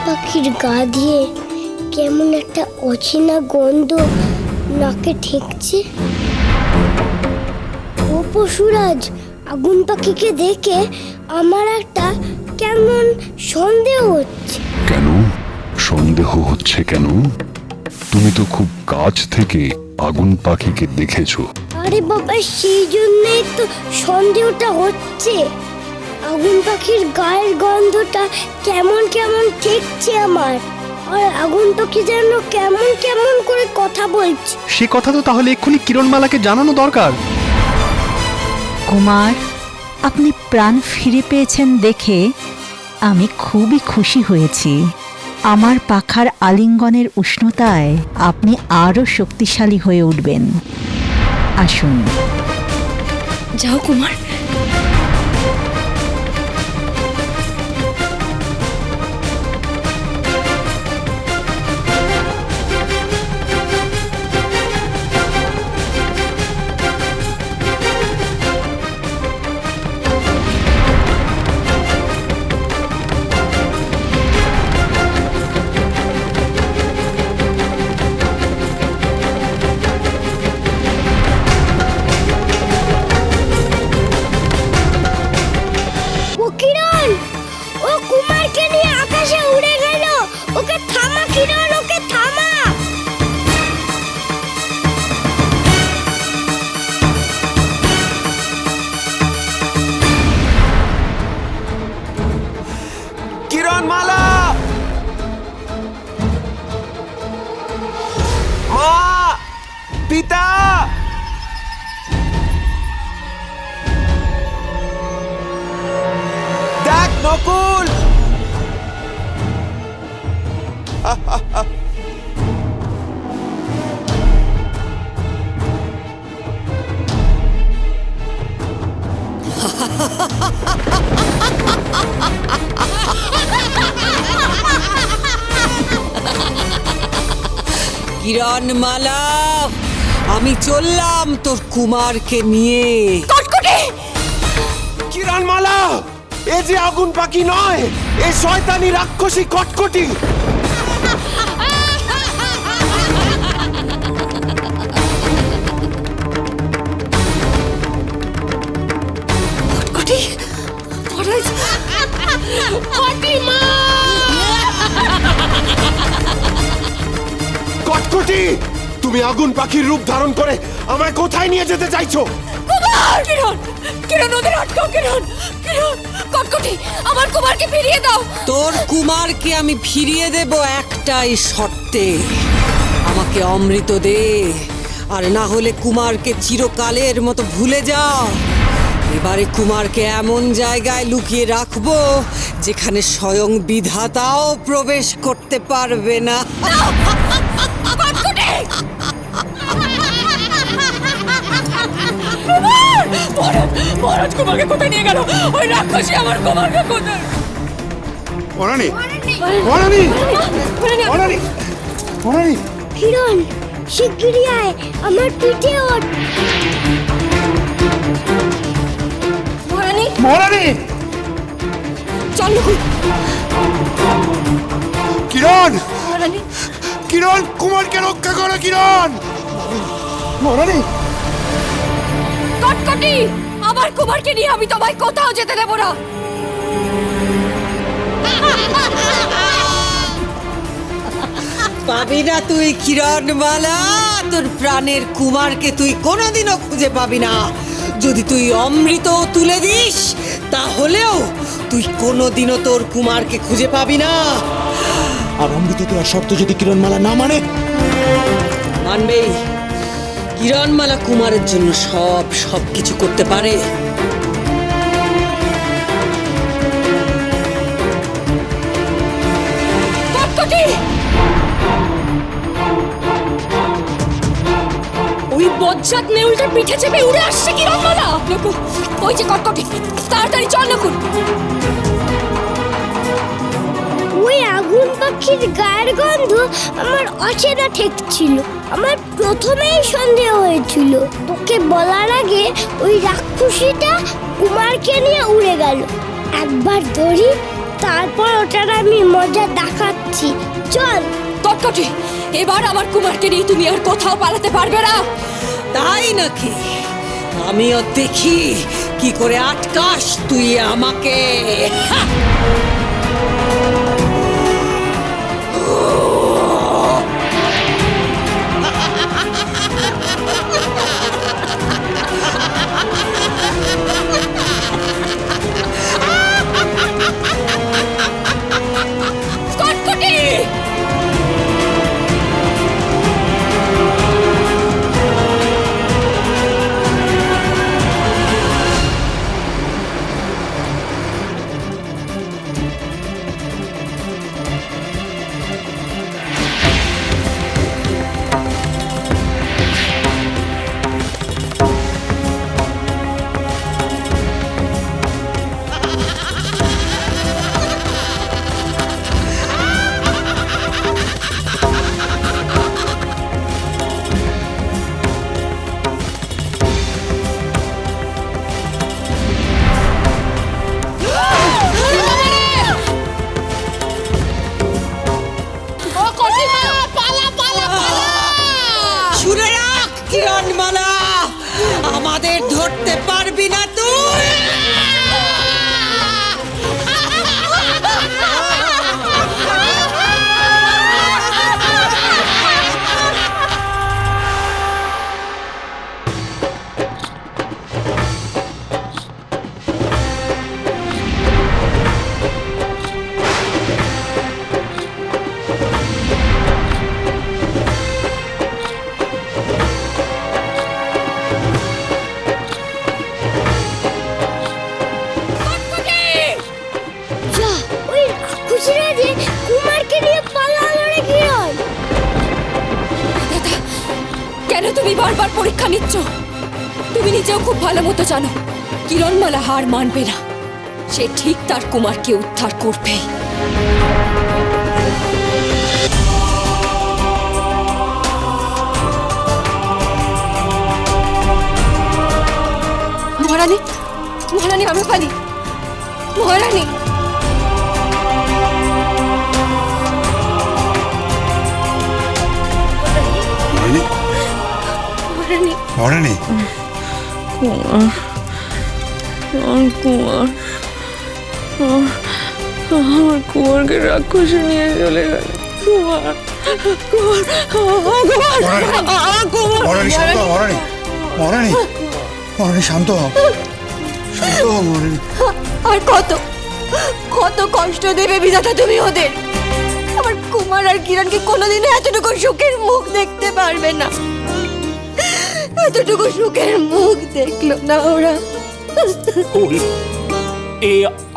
পাখির গা দিয়ে কেমন একটা অচেনা গন্ধ নাকে ঠেকছে। ও পশুরাজ, আগুন পাখিকে দেখে আমার একটা কেমন সন্দেহ হচ্ছে। কেন সন্দেহ হচ্ছে কেন? তুমি তো খুব কাছ থেকে আগুন পাখিকে দেখেছো। আরে বাবা, সেই জন্যই তো সন্দেহটা হচ্ছে। আগুন পাখির গায়ের গন্ধটা কেমন কেমন ঠেকছে আমার, আর আগুন পাখি যেন কেমন কেমন করে কথা বলছে। সে কথা তো তাহলে এক্ষুনি কিরণমালাকে জানানো দরকার। কুমার, আপনি প্রাণ ফিরে পেয়েছেন দেখে আমি খুবই খুশি হয়েছি। আমার পাখার আলিঙ্গনের উষ্ণতায় আপনি আরও শক্তিশালী হয়ে উঠবেন। আসুন। যাও কুমার। কিরণমালা! মা! পিতা! দেখ নকুল! কিরণমালা, আমি চললাম তোর কুমারকে নিয়ে। কিরণমালা! এ যে আগুন পাখি নয়, এ শয়তানি রাক্ষসী কটকটি। কটকটি, তুমি আগুন পাখির রূপ ধারণ করে আমায় কোথায় নিয়ে যেতে চাইছো? কিরণ, কিরণ, ওদের আটকাও। কিরণ, কিরণ, কটকটি, আমার কুমারকে ফিরিয়ে দাও। তোর কুমারকে আমি ফিরিয়ে দেব একটাই শর্তে। আমাকে অমৃত দে, আর না হলে কুমারকে চিরকালের মতো ভুলে যা। এবারে কুমারকে এমন জায়গায় লুকিয়ে রাখবো যেখানে স্বয়ং বিধাতাও প্রবেশ করতে পারবে না। মহারাজ কুমারকে কোথায় নিয়ে গেল? ওই রাক্ষসী আমার কুমারকে কোথায়? মহারানী, মহারানী, মহারানী, মহারানী! কিরণ, শিগগিরই আয়, আমার পিঠে ওঠ। মহারানী, মহারানী! চল নকুল। কিরণ! মহারানী, কিরণ, কুমারকে রক্ষা করো কিরণ! মহারানী! কটকটি, আমার কুমারকে নিয়ে আমি তোমায় কোথাও যেতে দেব না। পাবি না তুই কিরণমালা, তোর প্রাণের কুমারকে তুই কোনোদিনও খুঁজে পাবি না। যদি তুই অমৃত তুলে দিস তাহলেও তুই কোনোদিনও তোর কুমারকে খুঁজে পাবি না। আর অমৃত দেওয়ার শর্ত যদি কিরণমালা না মানে? মানবেই। কিরণমালা কুমারের জন্য সবকিছু করতে পারে। ওই বজ্র বজ্জাত নেউলটার পিঠে চেপে উড়ে আসছে কিরণমালা। নকু, ওই যে কটকটি, তাড়াতাড়ি চল নকুল। ওই আগুন পাখির গায়ের গন্ধ আমার অচেনা ঠেকছিল। আমার প্রথমেই সন্দেহ হয়েছিল, তোকে বলার আগে ওই রাক্ষসীটা কুমারকে নিয়ে উড়ে গেল। একবার ধরি, তারপর ওটার আমি মজা দেখাচ্ছি। চল কটকটি, এবার আমার কুমারকে নিয়ে তুমি আর কোথাও পালাতে পারবে না। তাই নাকি? আমিও দেখি কি করে আটকাস তুই আমাকে। কটকটি, শুনে রাখ কিরণমালা, আমাদের ধরতে পারবি না তুই। যা, ওই রাক্ষসীরা যে কুমারকে নিয়ে পালালো রে কিরণ। দাদা, কেন তুমি বারবার পরীক্ষা নিচ্ছ? তুমি নিজেও খুব ভালো মতো জানো কিরণমালা হার মানবে না। সে ঠিক তার কুমারকে উদ্ধার করবে। মহারানী, মহারানী আম্রপালি, মহারানী। মহারানী, মহারানী, মহারানী, আমার কুমারকে রাক্ষসী নিয়ে চলে গেল। মহারানী শান্ত হও, মহারানী, মহারানী, মহারানী শান্ত হও, শান্ত হও মহারানী। আর কত কত কষ্ট দেবে বিধাতা তুমি ওদের? আমার কুমার আর কিরণকে কোনোদিনও এতটুকু সুখের মুখ দেখতে পারবে না। এতটুকু সুখের মুখ দেখলো না ওরা। ভুল, এ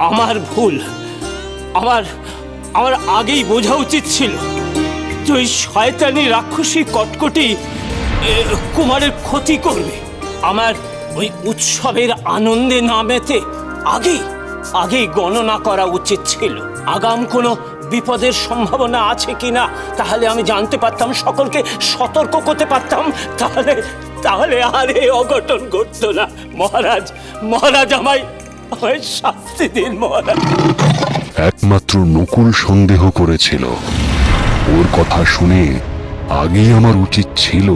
আমার ভুল। আমার আমার আগেই বোঝা উচিত ছিল যে ওই শয়তানি রাক্ষসী কটকটি কুমারের ক্ষতি করবে। আমার ওই উৎসবের আনন্দে না মেতে আগেই গণনা করা উচিত ছিল। আগাম কোনো বিপদের সম্ভাবনা আছে কিনা তাহলে আমি জানতে পারতাম, সকলকে সতর্ক করতে পারতাম। তাহলে আর এই অঘটন ঘটতো না। মহারাজ আমায় শাস্তি দিন মহারাজ। একমাত্র নকুল সন্দেহ করেছিল। ওর কথা শুনে আগেই আমার উচিত ছিল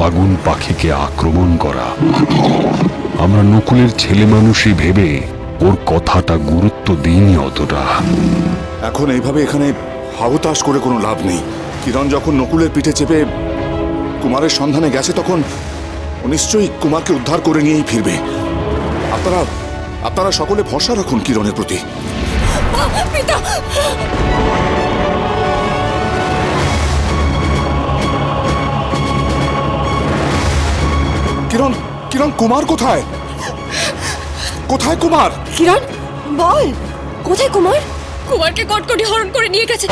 আগুন পাখিকে আক্রমণ করা। আমরা নকুলের ছেলে মানুষই ভেবে ওর কথাটা গুরুত্ব দিইনি অতটা। এখন এইভাবে এখানে হাহুতাশ করে কোনো লাভ নেই। কিরণ যখন নকুলের পিঠে চেপে কুমারের সন্ধানে গেছে, তখন ও নিশ্চয়ই কুমারকে উদ্ধার করে নিয়েই ফিরবে। আপনারা সকলে ভরসা রাখুন কিরণের প্রতি। পিতা, কিরণ, কিরণ, কুমার কোথায়? কোথায় কুমার? কিরণ বল, কোথায় কুমার? কুমারকে কটকটি হরণ করে নিয়ে গেছে।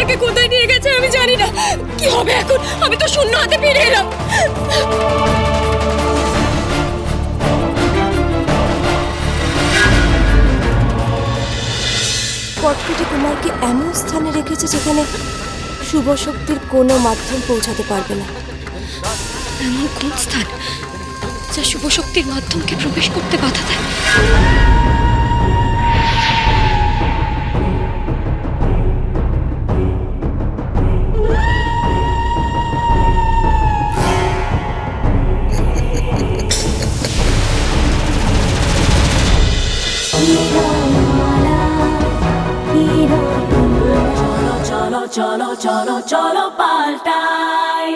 কুমারকে কোথায় নিয়ে গেছে আমি জানি না। কি হবে এখন? আমি তো শূন্য হাতে ফিরে এলাম। কটকটি কুমারকে এমন স্থানে রেখেছে যেখানে শুভ শক্তির কোনো মাধ্যম পৌঁছাতে পারবে না। এমন কোন স্থান যা শুভ শক্তির মাধ্যমকে প্রবেশ করতে বাধা দেয়? চলো চলো চলো চলো পাল্টাই